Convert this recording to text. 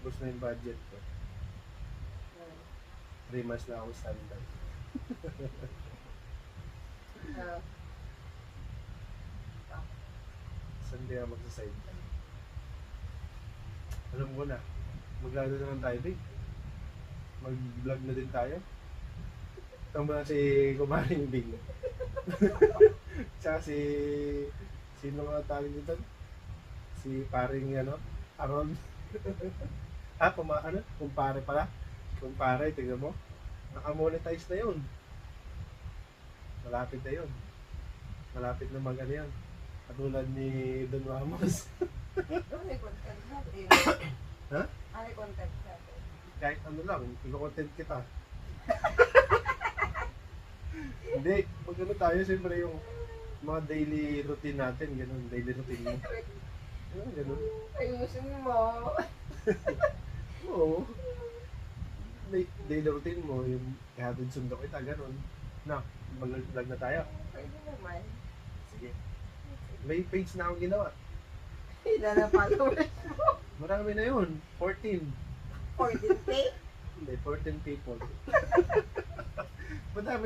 Bus na yung budget ko. 3 months na ako standby. Saan kaya magsaside? Alam ko na, maglaro naman tayo din. Mag-vlog na din tayo. Tama na si Kumaring Bing. Tsaka sino nga tawag dito? Si paring Aaron. Kumpare pala. Kumpare, tingnan mo. Naka-monetize na yun. Malapit na yun. Malapit na yan. Katulad ni Don Ramos. Ano yung content natin? Ha? Ano yung content natin? Kahit ano lang, ilo-content kita. Hindi, pag tayo, siyempre yung mga daily routine natin, ganun, daily routine mo. Ganun. Ayusin mo. Oo. Daily routine mo, yung ihatid sundo kita, ganun. Na, mag-vlog na tayo. Pwede naman. Sige. May page na akong ginawa. Ilan na followers mo? Marami na yun. 14. 14K? Hindi, 14 people. Madami.